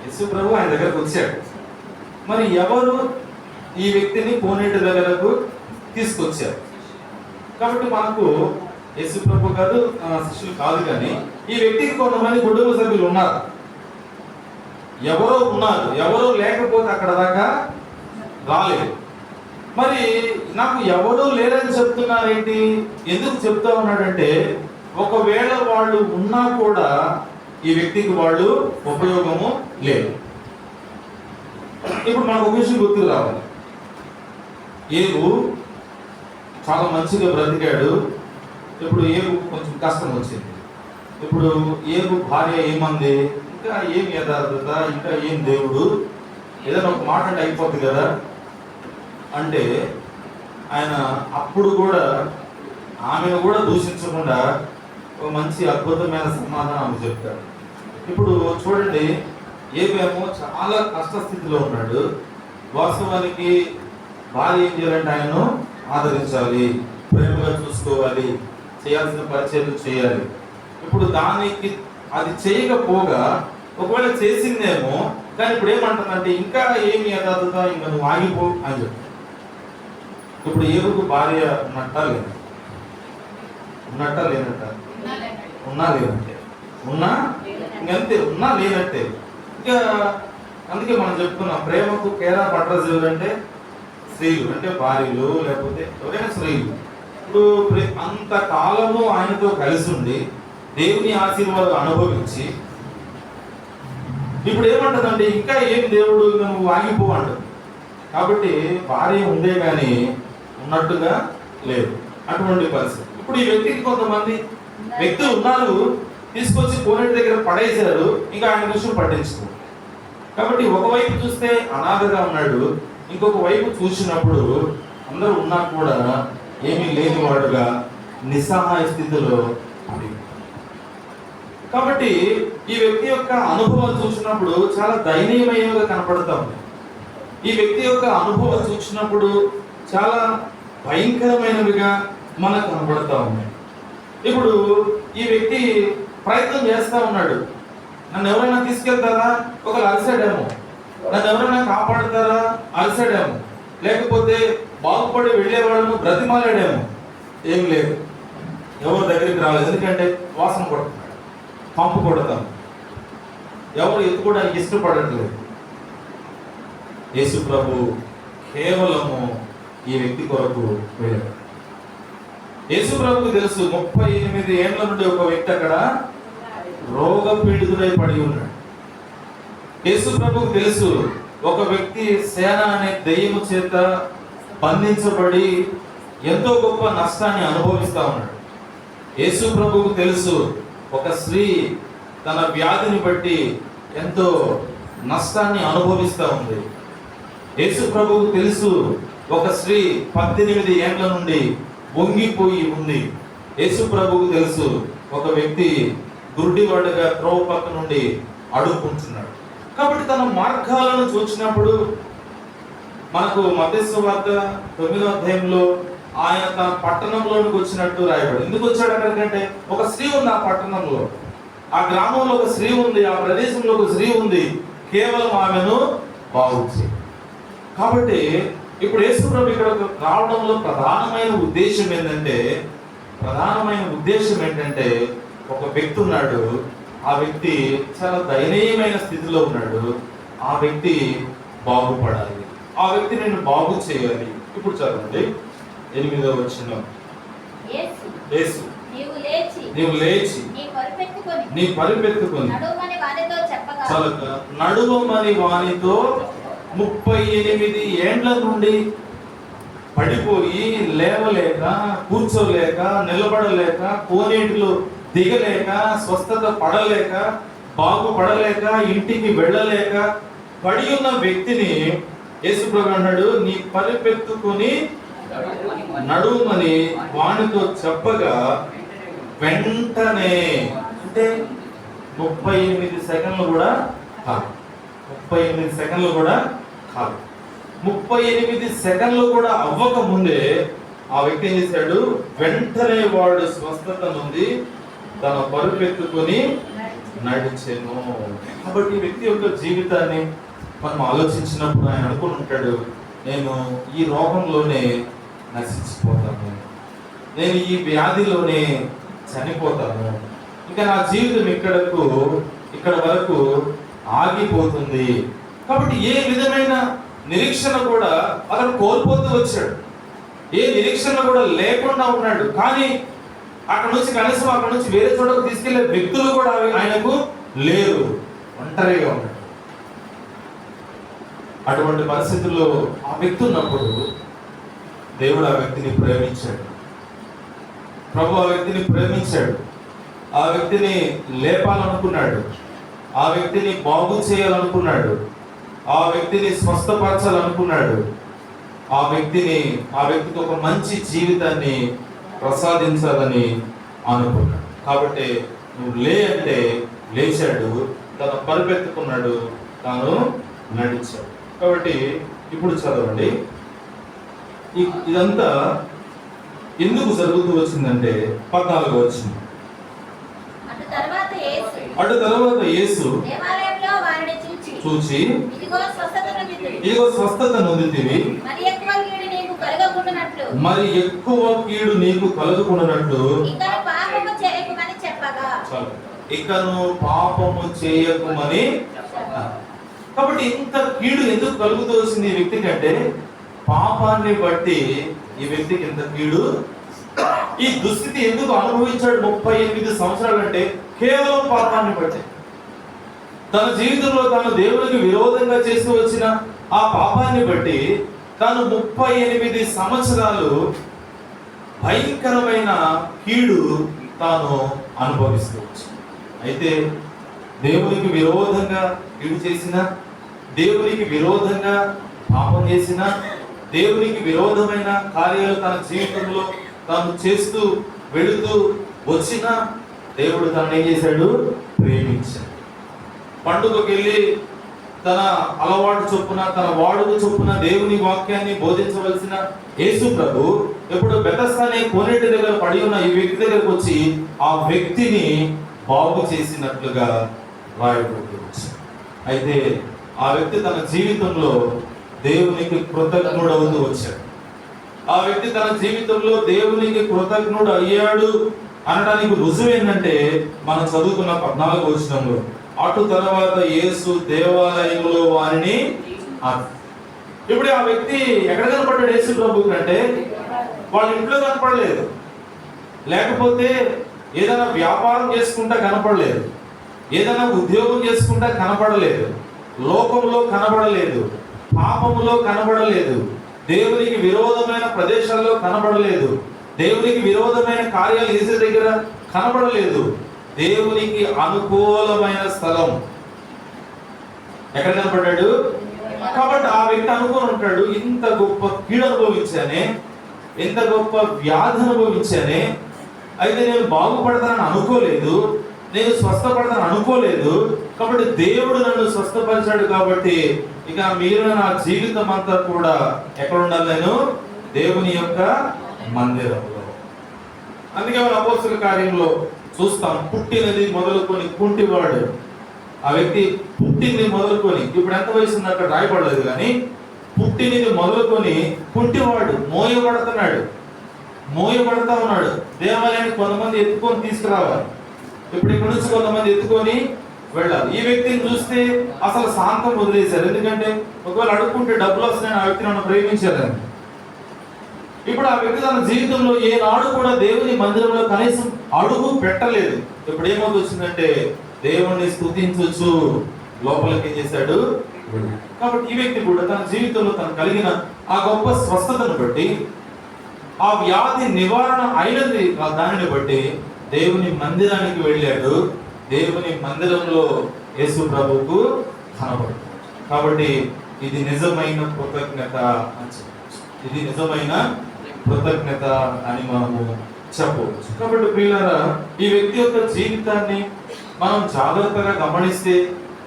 యేసు ప్రభు ఆయన దగ్గరకు వచ్చాడు. మరి ఎవరు ఈ వ్యక్తిని కోనేటి దగ్గరకు తీసుకొచ్చారు? కాబట్టి మనకు యేసు ప్రభు కాదు, శిష్యులు కాదు, కానీ ఈ వ్యక్తికి కొంతమంది కుటుంబ సభ్యులు ఉన్నారు. ఎవరో ఉన్నారు, ఎవరో లేకపోతే అక్కడ దాకా రాలేదు. మరి నాకు ఎవరూ లేరని చెప్తున్నారేంటి, ఎందుకు చెప్తా ఉన్నాడంటే ఒకవేళ వాళ్ళు ఉన్నా కూడా ఈ వ్యక్తికి వాళ్ళు ఉపయోగము లేదు. ఇప్పుడు మనకు ఒక విషయం గుర్తుకు రావాలి. ఏబు చాలా మంచిగా బ్రతికాడు. ఇప్పుడు ఏబు కొంచెం కష్టం వచ్చింది. ఇప్పుడు ఏబు భార్య ఏమంది, ఇంకా ఏం యథార్థత, ఇంకా ఏం దేవుడు, ఏదైనా ఒక మాట అంటే అయిపోతుంది కదా అంటే ఆయన అప్పుడు కూడా ఆమెను కూడా దూషించకుండా ఒక మంచి అద్భుతమైన సమాధానం చెప్తాడు. ఇప్పుడు చూడండి, ఏమేమో చాలా కష్టస్థితిలో ఉన్నాడు. వాస్తవానికి భార్య ఏం చేయాలంటే ఆయనను ఆదరించాలి, ప్రేమగా చూసుకోవాలి, చేయాల్సిన పరిచయాలు చేయాలి. ఇప్పుడు దానికి అది చేయకపోగా ఒకవేళ చేసిందేమో, కానీ ఇప్పుడు ఏమంటుందంటే ఇంకా ఏమి యథార్థత, ఇంకా నువ్వు ఆగిపో అని చెప్పి. ఇప్పుడు ఏరుకు భార్య ఉన్నట్టా లేదా? ఉన్నట్టా లేనట్ట? ఉన్నా లేనట్టే. ఉన్నా ఇంకంతే, ఉన్నా లేనట్టే. ఇంకా అందుకే మనం చెప్పుకున్నాం, ప్రేమకు కేరా పట్రస్ ఎవరంటే స్త్రీలు, అంటే భార్యలు లేకపోతే ఎవరైనా స్త్రీలు. ఇప్పుడు అంత కాలము ఆయనతో కలిసి ఉండి దేవుని ఆశీర్వాదం అనుభవించి ఇప్పుడు ఏమంటుందంటే ఇంకా ఏం దేవుడు నువ్వు ఆగిపో అంటుంది. కాబట్టి భార్య ఉందే కానీ ఉన్నట్టుగా లేదు, అటువంటి పరిస్థితి. ఇప్పుడు ఈ వ్యక్తికి కొంతమంది వ్యక్తులు ఉన్నారు, తీసుకొచ్చి కోనేటి దగ్గర పడేశారు, ఇంకా ఆయన విషయం పట్టించుకో. కాబట్టి ఒకవైపు చూస్తే అనాథగా ఉన్నాడు, ఇంకొక వైపు చూసినప్పుడు అందరూ ఉన్నా కూడా ఏమీ లేని వాడుగా నిస్సహాయ స్థితిలో ఉంది. కాబట్టి ఈ వ్యక్తి యొక్క అనుభవం చూసినప్పుడు చాలా దయనీయమైనగా కనపడతా ఉంది. ఈ వ్యక్తి యొక్క అనుభవం చూసినప్పుడు చాలా భయంకరమైనవిగా మనకు కనపడతా ఉన్నాయి. ఇప్పుడు ఈ వ్యక్తి ప్రయత్నం చేస్తూ ఉన్నాడు, నన్ను ఎవరైనా తీసుకెళ్తారా, ఒకరు అలసాడేమో, నన్ను ఎవరైనా కాపాడుతారా, అలసాడేమో, లేకపోతే బాగుపడి వెళ్ళేవాళ్ళను బ్రతిమాలాడేమో, ఏం లేదు, ఎవరి దగ్గరికి రాలేదు. ఎందుకంటే వాసన కొడుతున్నాడు, పంపు కొడతాం, ఎవరు ఎత్తుకోవడానికి ఇష్టపడట్లేదు. యేసు ప్రభు కేవలము ఈ వ్యక్తి కొరకు వెళ్ళాడు. యేసు ప్రభుకు తెలుసు 38 ఏళ్ల నుండి ఒక వ్యక్తి అక్కడ రోగ పీడితుడై పడి ఉన్నాడు. యేసు ప్రభుకు తెలుసు ఒక వ్యక్తి సేన అనే దెయ్యము చేత బంధించబడి ఎంతో గొప్ప నష్టాన్ని అనుభవిస్తా ఉన్నాడు. యేసు ప్రభుకు తెలుసు ఒక స్త్రీ తన వ్యాధిని బట్టి ఎంతో నష్టాన్ని అనుభవిస్తూ ఉంది. యేసు ప్రభుకు తెలుసు ఒక స్త్రీ 18 ఏళ్ల నుండి వంగిపోయి ఉంది. యేసు ప్రభుకు తెలుసు ఒక వ్యక్తి గుడ్డివాడుగా త్రోవ పక్క నుండి అడుక్కుంటున్నాడు. కాబట్టి తన మార్గాలను చూసినప్పుడు మనకు మత్తయి సువార్త 9వ అధ్యాయంలో ఆయన తన పట్టణంలోనికి వచ్చినట్టు రాయబడి. ఎందుకు వచ్చాడు అక్కడికంటే ఒక స్త్రీ ఉంది ఆ పట్టణంలో, ఆ గ్రామంలో ఒక స్త్రీ ఉంది, ఆ ప్రదేశంలో ఒక స్త్రీ ఉంది, కేవలం ఆమెను బాగు చేయి. కాబట్టి ఇప్పుడు యేసు ప్రభు ఇక్కడ రావడంలో ప్రధానమైన ఉద్దేశం ఏంటంటే ఒక వ్యక్తి ఉన్నాడు, ఆ వ్యక్తి చాలా దయనీయమైన స్థితిలో ఉన్నాడు, ఆ వ్యక్తి బాగుపడాలి, ఆ వ్యక్తి నేను బాగు చేయాలి. ఇప్పుడు చదవండి 8వ వచనం. యేసు నీవు లేచి నీ పరిపెత్తుకొని నడువమని వానితో 38 ఏండ్ల నుండి పడిపోయి లేవలేక, కూర్చోలేక, నిలబడలేక, కోనేటిలో దిగలేక, స్వస్థత పడలేక, బాగుపడలేక, ఇంటికి వెళ్ళలేక పడి ఉన్న వ్యక్తిని యేసు ప్రభు అన్నాడు, నీ పరిపెత్తుకొని నడుమని వానితో చెప్పగా వెంటనే, అంటే 38 సెకండ్లు కూడా కాదు, 38 సెకండ్లు కూడా కాదు, 38 సెకండ్లు కూడా అవ్వక ముందే ఆ వ్యక్తి ఏం చేశాడు, వెంటనే వాడు స్వస్థత నుండి తన పరుపెత్తుకొని నడిచెను. కాబట్టి ఈ వ్యక్తి యొక్క జీవితాన్ని మనం ఆలోచించినప్పుడు ఆయన అనుకుని ఉంటాడు, నేను ఈ రోగంలోనే నశించిపోతాను, నేను ఈ వ్యాధిలోనే చనిపోతాను, ఇంకా నా జీవితం ఇక్కడ వరకు ఆగిపోతుంది. కాబట్టి ఏ విధమైన నిరీక్షణ కూడా అతను కోల్పోతూ వచ్చాడు, ఏ నిరీక్షణ కూడా లేకుండా ఉన్నాడు. కానీ కనీసం అక్కడ నుంచి వేరే చోటకు తీసుకెళ్లే వ్యక్తులు కూడా ఆయనకు లేరు, ఒంటరిగా ఉన్నాడు. అటువంటి పరిస్థితుల్లో ఆ వ్యక్తి ఉన్నప్పుడు దేవుడు ఆ వ్యక్తిని ప్రేమించాడు. ప్రభు ఆ వ్యక్తిని ప్రేమించాడు, ఆ వ్యక్తిని లేపాలనుకున్నాడు, ఆ వ్యక్తిని బాగు చేయాలనుకున్నాడు, ఆ వ్యక్తిని స్వస్థపరచాలనుకున్నాడు, ఆ వ్యక్తికి ఒక మంచి జీవితాన్ని ప్రసాదించాలని అనుకున్నాడు. కాబట్టి నువ్వు లే అంటే లేచాడు, తను పరిపెత్తుకున్నాడు, తాను నడిచాడు. కాబట్టి ఇప్పుడు చదవండి, ఇదంతా ఎందుకు జరుగుతూ వచ్చిందంటే 14వ వచనం. అటు తర్వాత యేసు చూచి ఇదిగో స్వస్థత నొందితివి, మరి ఎక్కువ కీడు నీకు కలుగుకున్నట్లు ఇకను పాపము చేయకుమని. కాబట్టి ఇంత కీడు ఎందుకు కలుగుతూ వచ్చింది ఈ వ్యక్తికి అంటే, పాపాన్ని బట్టి ఈ వ్యక్తికి ఇంత కీడు. ఈ దుస్థితి ఎందుకు అనుభవించాడు 38 సంవత్సరాలు అంటే కేవలం పాపాన్ని బట్టి. తన జీవితంలో తాను దేవునికి విరోధంగా చేస్తూ వచ్చిన ఆ పాపాన్ని బట్టి తాను 38 సంవత్సరాలు భయంకరమైన కీడు తాను అనుభవిస్తూ వచ్చాడు. అయితే దేవునికి విరోధంగా కీడు చేసిన, దేవునికి విరోధంగా పాపం చేసిన, దేవునికి విరోధమైన కార్యాలు తన జీవితంలో తాను చేస్తూ వెళుతూ వచ్చిన దేవుడు తనను ఏం చేశాడు? ప్రేమించాడు. పండుగకి వెళ్ళి తన అలవాటు చొప్పున, తన వాడుక చొప్పున దేవుని వాక్యాన్ని బోధించవలసిన యేసు ప్రభు ఎప్పుడు బెతస్దా అనే కోనేటి దగ్గర పడి ఉన్న ఈ వ్యక్తి దగ్గరకు వచ్చి ఆ వ్యక్తిని బాగు చేసినట్లుగా రాయబడుతుంది. అయితే ఆ వ్యక్తి తన జీవితంలో దేవునికి కృతజ్ఞుడవుతూ వచ్చాడు. ఆ వ్యక్తి తన జీవితంలో దేవునికి కృతజ్ఞుడు అయ్యాడు అనడానికి రుజువు ఏంటంటే మనం చదువుకున్న 14వ వచనంలో, అటు తర్వాత యేసు దేవాలయంలో వారిని. ఇప్పుడు ఆ వ్యక్తి ఎక్కడ కనపడ్డాడు యేసు ప్రభువుకి అంటే, వాళ్ళ ఇంట్లో కనపడలేదు, లేకపోతే ఏదైనా వ్యాపారం చేసుకుంటా కనపడలేదు, ఏదైనా ఉద్యోగం చేసుకుంటా కనపడలేదు, లోకంలో కనబడలేదు, పాపములో కనబడలేదు, దేవునికి విరోధమైన ప్రదేశాల్లో కనబడలేదు, దేవునికి విరోధమైన కార్యాలు చేసే దగ్గర కనబడలేదు. దేవునికి అనుకూలమైన స్థలం ఎక్కడ కనపడ్డాడు? కాబట్టి ఆ వ్యక్తి అనుకోని ఉంటాడు, ఇంత గొప్ప కీడు అనుభవించానే, ఇంత గొప్ప వ్యాధి అనుభవించానే, అయితే నేను బాగుపడతానని అనుకోలేదు, నేను స్వస్థపడతానని అనుకోలేదు. కాబట్టి దేవుడు నన్ను స్వస్థపరిచాడు. కాబట్టి ఇక మీరు నా జీవితం అంతా కూడా ఎక్కడ ఉండాలి? నేను దేవుని యొక్క మందిరంలో. అందుకే మన అపోస్తల కార్యంలో చూస్తాం, పుట్టినది మొదలుకొని కుంటివాడు, ఆ వ్యక్తి పుట్టింది మొదలుకొని, ఇప్పుడు ఎంత వయసు ఉంది అక్కడ రాయబడలేదు, కానీ పుట్టినది మొదలుకొని కుంటివాడు మోయబడతా ఉన్నాడు. దేవాలయానికి కొంతమంది ఎత్తుకొని తీసుకురావాలి, ఇప్పుడు ఇక్కడ నుంచి కొంతమంది ఎత్తుకొని వెళ్ళాలి. ఈ వ్యక్తిని చూస్తే అసలు శాంతం వదిలేశారు, ఎందుకంటే ఒకవేళ అడుక్కుంటే డబ్బులు వస్తున్నాయని ఆ వ్యక్తిని మనం ప్రేమించారని. ఇప్పుడు ఆ వ్యక్తి తన జీవితంలో ఏనాడు కూడా దేవుని మందిరంలో కనీసం అడుగు పెట్టలేదు. ఇప్పుడు ఏమవుతుంది వచ్చిందంటే, దేవుణ్ణి స్తుతించొచ్చు లోపలికి ఏం చేశాడు. కాబట్టి ఈ వ్యక్తి కూడా తన జీవితంలో తను కలిగిన ఆ గొప్ప స్వస్థతను బట్టి, ఆ వ్యాధి నివారణ అయినది దానిని బట్టి దేవుని మందిరానికి వెళ్ళాడు. దేవుని మందిరంలో యేసు ప్రభువుకు కనబడ్డాడు. కాబట్టి ఇది నిజమైన కృతజ్ఞత అని చెప్పవచ్చు, ఇది నిజమైన కృతజ్ఞత అని మనము చెప్పవచ్చు. కాబట్టి ప్రియులారా, ఈ వ్యక్తి యొక్క జీవితాన్ని మనం జాగ్రత్తగా గమనిస్తే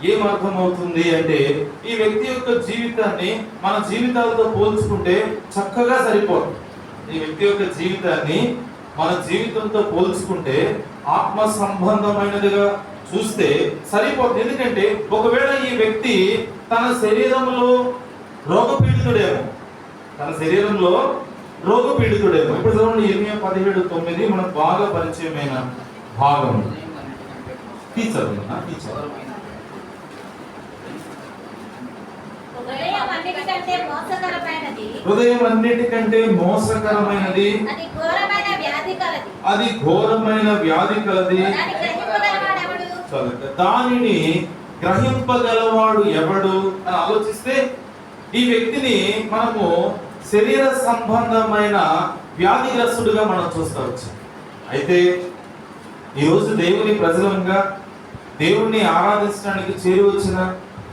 ఏం అర్థమవుతుంది అంటే, ఈ వ్యక్తి యొక్క జీవితాన్ని మన జీవితాలతో పోల్చుకుంటే చక్కగా సరిపోదు. ఈ వ్యక్తి యొక్క జీవితాన్ని మన జీవితంతో పోల్చుకుంటే ఆత్మ సంబంధమైనదిగా చూస్తే సరిపోతుంది. ఎందుకంటే ఒకవేళ ఈ వ్యక్తి తన శరీరంలో రోగపీడితుడేమో, తన శరీరంలో రోగపీడితుడేమో. ఇప్పుడు చూడండి ఇర్మియా 17:9 మనకు బాగా పరిచయమైన భాగం. టీచర్ హృదయం అన్నిటికంటే మోసకరమైనది, అది ఘోరమైన వ్యాధి కలది, దానిని గ్రహింపగలవాడు ఎవడు అని ఆలోచిస్తే ఈ వ్యక్తిని మనము శరీర సంబంధమైన వ్యాధిగ్రస్తుడుగా మనం చూస్తావచ్చు. అయితే ఈరోజు దేవుని ప్రజలంగా, దేవుణ్ణి ఆరాధించడానికి చేరి వచ్చిన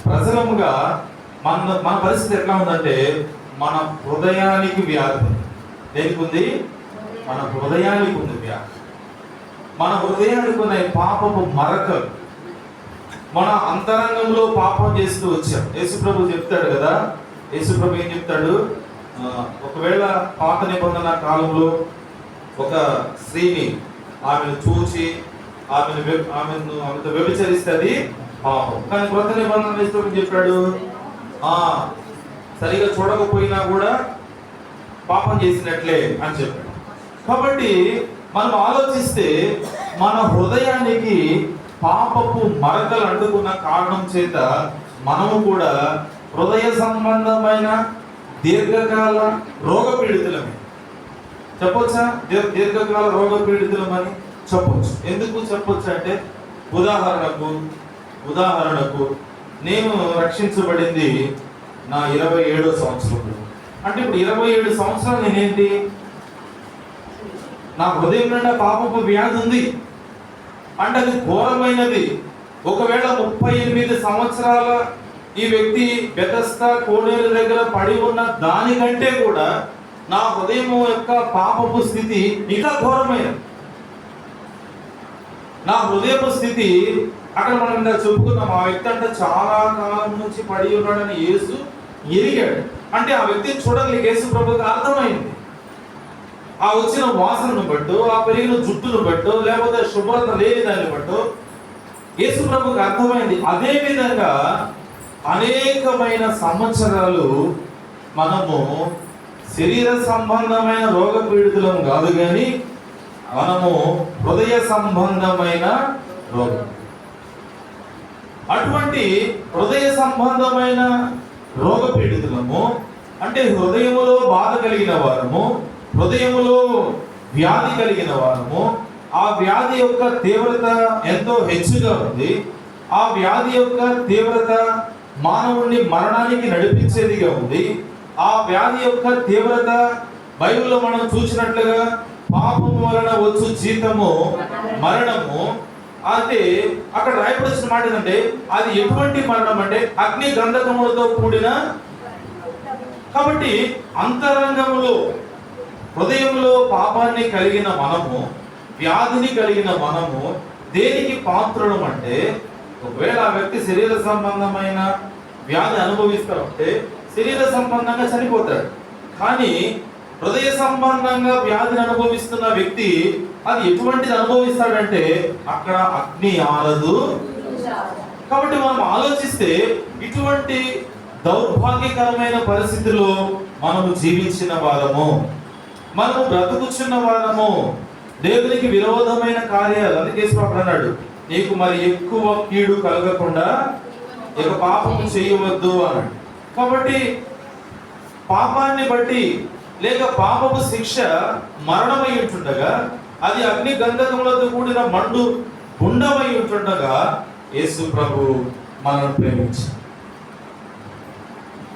ప్రజలముగా మన పరిస్థితి ఎట్లా ఉందంటే, మన హృదయానికి వ్యాధి ఉంది. దేనికి ఉంది? మన హృదయానికి ఉంది వ్యాధి. మన హృదయానికి ఉన్న పాపపు మరకలు, మన అంతరంగంలో పాపం చేస్తూ వచ్చాం. యేసుప్రభు చెప్తాడు కదా, యేసుప్రభు ఏం చెప్తాడు? ఒకవేళ పాత నిబంధన కాలంలో ఒక స్త్రీని ఆమెను చూసి ఆమెతో వ్యభిచరిస్తే అది పాపం. కానీ కొత్త నిబంధన యేసుప్రభు చెప్పాడు, సరిగా చూడకపోయినా కూడా పాపం చేసినట్లే అని చెప్పాడు. కాబట్టి మనం ఆలోచిస్తే మన హృదయానికి పాపపు మరకలు అంటుకున్న కారణం చేత మనము కూడా హృదయ సంబంధమైన దీర్ఘకాల రోగ పీడితులమే చెప్పొచ్చా? దీర్ఘకాల రోగ పీడితులమని చెప్పొచ్చు. ఎందుకు చెప్పొచ్చు అంటే, ఉదాహరణకు నేను రక్షించబడింది నా 27వ సంవత్సరంలో. అంటే ఇప్పుడు 27 సంవత్సరాలు నేనేంటి, నా హృదయం నిండా పాపపు వ్యాధి ఉంది అంటే అది ఘోరమైనది. ఒకవేళ 38 సంవత్సరాల ఈ వ్యక్తి బెతస్తా కోనేరు దగ్గర పడి ఉన్న దానికంటే కూడా నా హృదయం యొక్క పాపపు స్థితి ఇంకా ఘోరమైనది. నా హృదయపు స్థితి అక్కడ మనం ఇందాక చెప్పుకున్నాం, ఆ వ్యక్తి అంటే చాలా కాలం నుంచి పడి ఉన్నాడని యేసు ఎరిగాడు. అంటే ఆ వ్యక్తిని చూడగలిగే యేసు ప్రభువుకి అర్థమైంది. ఆ వచ్చిన వాసనను బట్టు, ఆ పెరిగిన జుట్టును బట్టు, లేకపోతే శుభ్రత లేని దాన్ని బట్టు యేసు ప్రభువుకి అర్థమైంది. అదే విధంగా అనేకమైన సంవత్సరాలు మనము శరీర సంబంధమైన రోగ పీడితులం కాదు, కానీ మనము హృదయ సంబంధమైన రోగం. అటువంటి హృదయ సంబంధమైన రోగ పీడితులము అంటే హృదయములో బాధ కలిగిన వారము, హృదయములో వ్యాధి కలిగిన వారము. ఆ వ్యాధి యొక్క తీవ్రత ఎంతో హెచ్చుగా ఉంది. ఆ వ్యాధి యొక్క తీవ్రత మానవుణ్ణి మరణానికి నడిపించేదిగా ఉంది. ఆ వ్యాధి యొక్క తీవ్రత బైబిల్లో మనం చూసినట్లుగా పాపము వలన వచ్చు జీతము మరణము. అంటే అక్కడ రాయబడిన మాట ఏంటంటే, అది ఎటువంటి మరణం అంటే అగ్ని గంధకములతో కూడిన. కాబట్టి అంతరంగములో, హృదయంలో పాపాన్ని కలిగిన మనము, వ్యాధిని కలిగిన మనము దేనికి పాత్రులం అంటే, ఒకవేళ ఆ వ్యక్తి శరీర సంబంధమైన వ్యాధి అనుభవిస్తారంటే శరీర సంబంధంగా చనిపోతాడు. కానీ హృదయ సంబంధంగా వ్యాధిని అనుభవిస్తున్న వ్యక్తి అది ఎటువంటిది అనుభవిస్తాడంటే అక్కడ అగ్ని ఆరదు. కాబట్టి మనం ఆలోచిస్తే ఇటువంటి దౌర్భాగ్యకరమైన పరిస్థితిలో మనము జీవించిన వారము, మనము బ్రతుకుచున్న వారము, దేవునికి విరోధమైన కార్యాలు. అందుకే యేసు అన్నాడు, నీకు మరి ఎక్కువ కీడు కలగకుండా ఇక పాపము చేయవద్దు అన్నాడు. కాబట్టి పాపాన్ని బట్టి లేక పాపపు శిక్ష మరణమై ఉంటుండగా, అది అగ్ని గంధకములతో కూడిన మండు గుండమై ఉంటుండగా యేసు ప్రభు మనల్ని ప్రేమించి,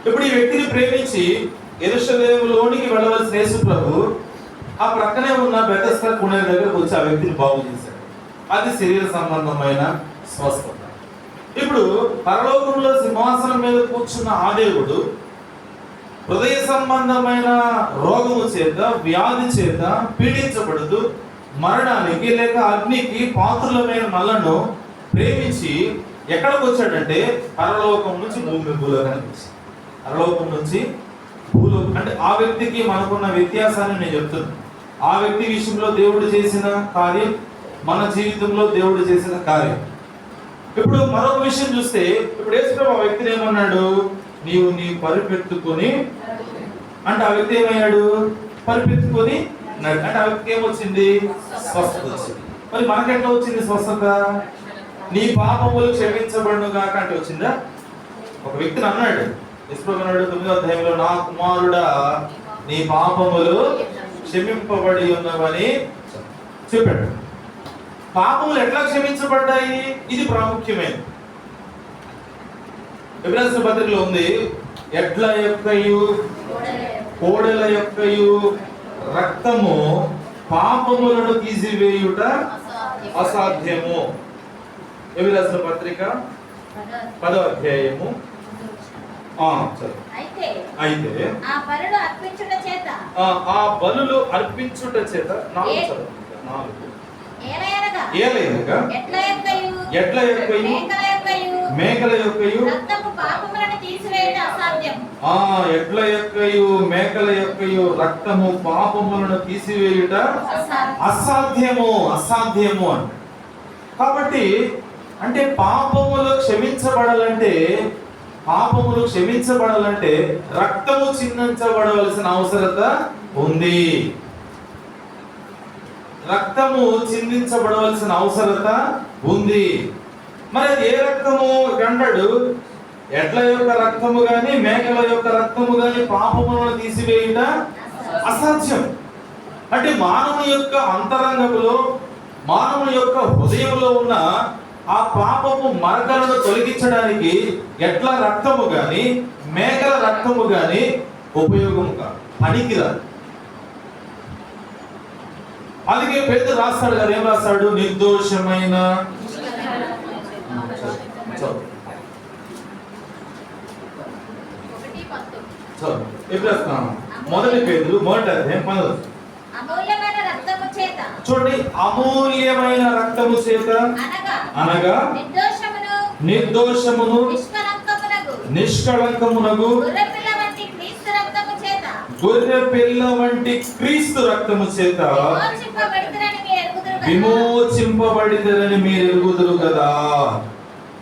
ఇప్పుడు ఈ వ్యక్తిని ప్రేమించి యెరూషలేములోనికి వెళ్ళవలసిన యేసు ప్రభు ఆ ప్రక్కనే ఉన్న బెతెస్దా కోనేరు దగ్గరకు వచ్చి ఆ వ్యక్తిని బాగు చేశాడు. అది శరీర సంబంధమైన స్వస్థత. ఇప్పుడు పరలోకంలో సింహాసనం మీద కూర్చున్న ఆ దేవుడు హృదయ సంబంధమైన రోగము చేత, వ్యాధి చేత పీడించబడుతూ మరణానికి లేక అగ్నికి పాత్రులమైన మనలను ప్రేమించి ఎక్కడికి వచ్చాడంటే పరలోకం నుంచి భూలోకానికి వచ్చాడు. పరలోకం నుంచి భూలోకం అంటే ఆ వ్యక్తికి మనకున్న వ్యత్యాసాన్ని నేను చెప్తున్నాను. ఆ వ్యక్తి విషయంలో దేవుడు చేసిన కార్యం, మన జీవితంలో దేవుడు చేసిన కార్యం. ఇప్పుడు మరొక విషయం చూస్తే, ఇప్పుడు యేసుప్రభు ఆ వ్యక్తిని ఏమన్నాడు, నీవు నీ పరిపెత్తుకొని అంటే ఆ వ్యక్తి ఏమయ్యాడు, పరిపెత్తుకొని అంటే ఆ వ్యక్తికి ఏమొచ్చింది? స్వస్థత వచ్చింది. మరి మనకెట్లా వచ్చింది స్వస్థత? నీ పాపములు క్షమించబడును గాక అంటే వచ్చిందా? ఒక వ్యక్తిని అన్నాడు యేసుప్రభువు 9వ అధ్యాయంలో, నా కుమారుడా నీ పాపములు క్షమింపబడి ఉన్నవని చెప్పాడు. పాపములు ఎట్లా క్షమించబడ్డాయి? ఇది ప్రాముఖ్యమైనది. ఎబ్రాయీయుల పత్రికలో ఉంది, ఎడ్ల యొక్కయు కోడెల యొక్కయు రక్తము పాపములను తీసివేయుట అసాధ్యము. ఎబ్రాయీయుల పత్రిక 10వ అధ్యాయము. అయితే ఆ బలులు అర్పించుట చేత ఏలయనగా ఎడ్ల యొక్కయు మేకల యొక్కయు ఎడ్ల యొక్కయు మేకల యొక్కయు రక్తము పాపములను తీసివేయుట అసాధ్యము అని. కాబట్టి అంటే పాపములు క్షమించబడాలంటే రక్తము చిందించబడవలసిన అవసరత ఉంది. మరి అది ఏ రక్తము అంటాడు? ఎడ్ల యొక్క రక్తము గాని మేకల యొక్క రక్తము గాని పాపములను తీసివేయుట అసాధ్యం. అంటే మానవుని యొక్క అంతరంగములో, మానవుని యొక్క హృదయంలో ఉన్న ఆ పాపము మరకలను తొలగించడానికి ఎడ్ల రక్తము గాని మేకల రక్తము గాని ఉపయోగం కాదు, పనికిరాదు. అందుకే పేతురు రాస్తాడు కదా, ఏం రాస్తాడు? నిర్దోషమైన మొదటి పేతురు 1వ అధ్యాయం 10వ. చూడండి, అమూల్యమైన రక్తము చేత అనగా నిర్దోషమును నిష్కళంకమునగు గొర్రె పిల్ల వంటి క్రీస్తు రక్తము చేత విమోచింపబడితేరని మీరు ఎరుగుదురు కదా.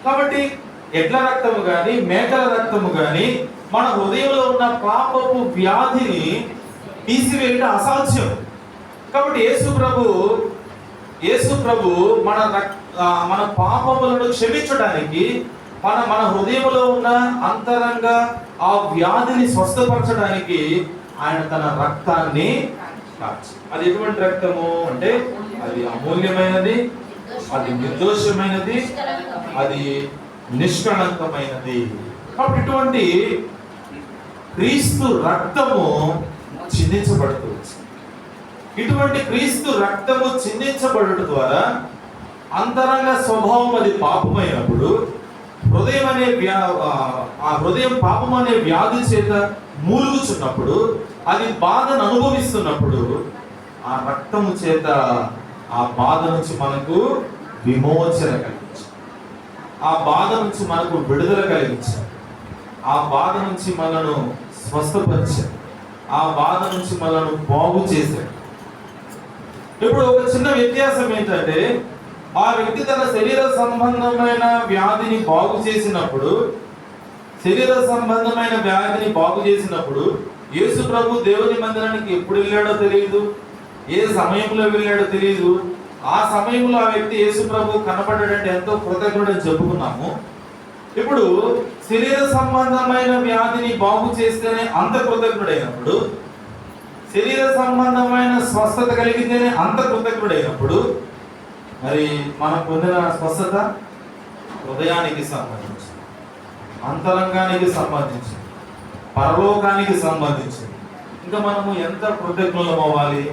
కాబట్టి ఎడ్ల రక్తము గాని మేకల రక్తము గాని మన హృదయంలో ఉన్న పాపపు వ్యాధిని తీసివేయడం అసాధ్యం. కాబట్టి యేసు ప్రభు మన పాపములను క్షమించడానికి, మన హృదయంలో ఉన్న అంతరంగ ఆ వ్యాధిని స్వస్థపరచడానికి ఆయన తన రక్తాన్ని కార్చి. అది ఎటువంటి రక్తము అంటే అది అమూల్యమైనది, అది నిర్దోషమైనది, అది నిష్కళంకమైనది. కాబట్టి ఇటువంటి క్రీస్తు రక్తము చిందించబడుతుంది. ఇటువంటి క్రీస్తు రక్తము చిందించబడుట ద్వారా అంతరంగ స్వభావం అది పాపమైనప్పుడు, హృదయం పాపం అనే వ్యాధి చేత మూలుగుచున్నప్పుడు, అది బాధను అనుభవిస్తున్నప్పుడు ఆ రక్తము చేత ఆ బాధ నుంచి మనకు విమోచన కలిగించాలి, ఆ బాధ నుంచి మనకు విడుదల కలిగించాలి, ఆ బాధ నుంచి మనను స్వస్థపరిచాలి, ఆ బాధ నుంచి మనను బాగు చేశాడు. ఇప్పుడు ఒక చిన్న వ్యత్యాసం ఏంటంటే, ఆ వ్యక్తి తన శరీర సంబంధమైన వ్యాధిని బాగు చేసినప్పుడు యేసు ప్రభు దేవుని మందిరానికి ఎప్పుడు వెళ్ళాడో తెలియదు, ఏ సమయంలో వెళ్ళాడో తెలియదు. ఆ సమయంలో ఆ వ్యక్తి యేసు ప్రభు కనపడ్డాడంటే ఎంతో కృతజ్ఞుడని చెప్పుకున్నాము. ఇప్పుడు శరీర సంబంధమైన వ్యాధిని బాగు చేస్తేనే అంత కృతజ్ఞుడైనప్పుడు, శరీర సంబంధమైన స్వస్థత కలిగితేనే అంత కృతజ్ఞుడైనప్పుడు, మరి మనం పొందిన స్వస్థత హృదయానికి సంబంధించి, అంతరంగానికి సంబంధించి, పరలోకానికి సంబంధించి. ఇంకా మనము ఎంత కృతజ్ఞులం అవ్వాలి,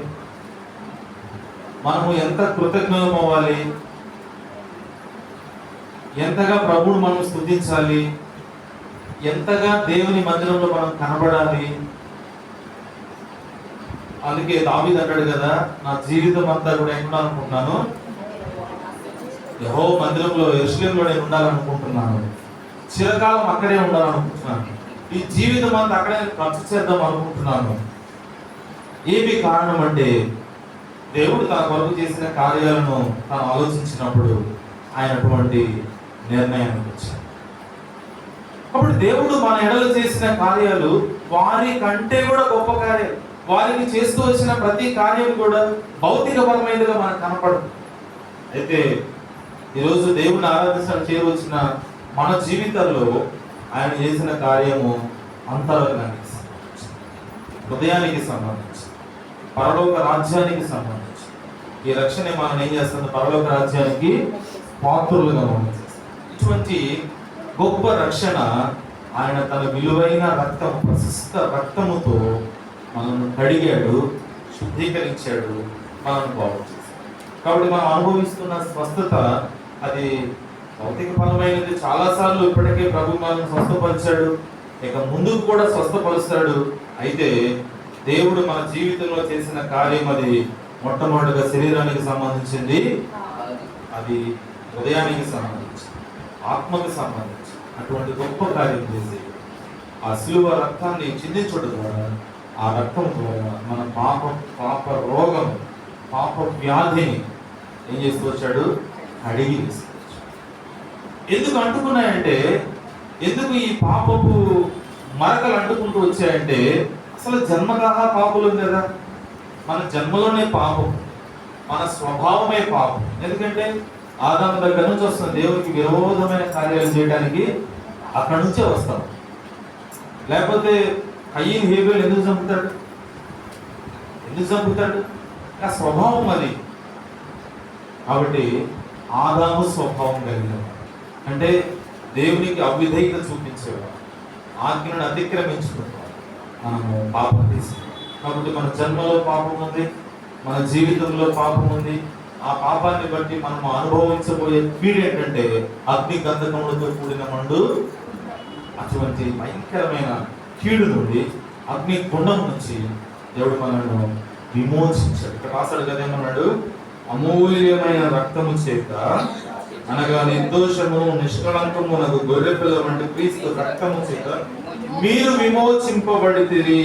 ఎంతగా ప్రభువును మనం స్తుతించాలి, ఎంతగా దేవుని మందిరంలో మనం కనబడాలి. అందుకే దావీదు అంటాడు కదా, నా జీవితం అంతా కూడా ఎక్కడ అనుకుంటున్నాను, యెహోవా మందిరంలో యెరూషలేములో నేను ఉండాలనుకుంటున్నాను, చిరకాలం అక్కడే ఉండాలనుకుంటున్నాను, ఈ జీవితం అంతా అక్కడే ఖర్చు చేద్దాం అనుకుంటున్నాను. ఏమి కారణం అంటే దేవుడు తన కొరకు చేసిన కార్యాలను తాను ఆలోచించినప్పుడు ఆయన అటువంటి నిర్ణయానికి వచ్చాడు. అప్పుడు దేవుడు మన ఎడలు చేసిన కార్యాలు వారి కంటే కూడా గొప్ప కార్యాలు. వారికి చేస్తూ వచ్చిన ప్రతి కార్యం కూడా భౌతికపరమైనదిగా మనకు కనపడదు. అయితే ఈరోజు దేవుని ఆరాధించడానికి చేరవచ్చిన మన జీవితంలో ఆయన చేసిన కార్యము అంతరంగానికి సంబంధించి, హృదయానికి సంబంధించి, పరలోక రాజ్యానికి సంబంధించి. ఈ రక్షణ మనం ఏం చేస్తుంది? పరలోక రాజ్యానికి పాత్రులుగా మనం చేస్తాం. ఇటువంటి గొప్ప రక్షణ ఆయన తన విలువైన రక్తం, ప్రశస్త రక్తముతో మనల్ని కడిగాడు, శుద్ధీకరించాడు, మనల్ని బాగు చేశాడు. కాబట్టి మనం అనుభవిస్తున్న స్వస్థత అది భౌతిక పరమైనది. చాలాసార్లు ఇప్పటికే ప్రభు మనల్ని స్వస్థపరిచాడు, ఇక ముందుకు కూడా స్వస్థపరుస్తాడు. అయితే దేవుడు మన జీవితంలో చేసిన కార్యం అది మొట్టమొదటిగా శరీరానికి సంబంధించింది, అది హృదయానికి సంబంధించి, ఆత్మకి సంబంధించి అటువంటి గొప్ప కార్యం చేసి ఆ శిలువ రక్తాన్ని చిందించడం ద్వారా, ఆ రక్తం ద్వారా మన పాప రోగం, పాప వ్యాధిని ఏం చేస్తూ వచ్చాడు? అడిగి తీసుకొచ్చాడు. ఎందుకు అంటుకున్నాయంటే, ఎందుకు ఈ పాపపు మరకలు అంటుకుంటూ వచ్చాయంటే, అసలు జన్మగహ పాపులు కదా, మన జన్మలోనే పాపం, మన స్వభావమే పాపం. ఎందుకంటే ఆదాము దగ్గర నుంచి వస్తుంది. దేవునికి విరోధమైన కార్యాలు చేయడానికి అక్కడి నుంచే వస్తాం. లేకపోతే కయ్యను హేబేలు ఎందుకు చంపుతాడు? ఆ స్వభావం అది. కాబట్టి ఆదాము స్వభావం కలిగిన, అంటే దేవునికి అవిధేయత చూపించేవాడు, ఆజ్ఞను అతిక్రమించుకునేవాడు, మనము పాపం తీసుకున్నాం. కాబట్టి మన జన్మలో పాపం ఉంది, మన జీవితంలో పాపం ఉంది. ఆ పాపాన్ని బట్టి మనం అనుభవించబోయే పీడ ఏంటంటే అగ్ని గంధకములతో కూడిన మండు. అటువంటి భయంకరమైన కీడు నుండి, అగ్ని గుండం నుంచి దేవుడు మనల్ని విమోచించాడు. ఇక్కడ రాశాడు కదా, ఏమన్నాడు? అమూల్యమైన రక్తము చేత, అనగా నిర్దోషము నిష్కళంకము నాకు గొర్రె పిల్ల వంటి క్రీస్తు రక్తము చేత మీరు విమోచింపబడితిరి.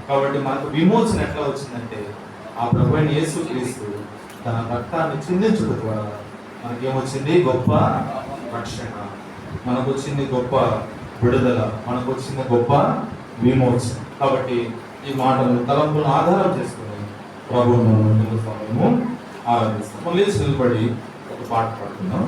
కాబట్టి మనకు విమోచన ఎట్లా వచ్చిందంటే, ఆ ప్రభువైన యేసుక్రీస్తు తన రక్తాన్ని చిందించడం ద్వారా మనకేమొచ్చింది? గొప్ప రక్షణ, మనకు వచ్చింది గొప్ప విడుదల, మనకు వచ్చింది గొప్ప విమోచన. కాబట్టి ఈ మాటలను, తలంపులను ఆధారం చేసుకుని ప్రభువును ఆరాధిస్తాం. మళ్ళీ నిలబడి ఒక పాట పాడుతున్నాం.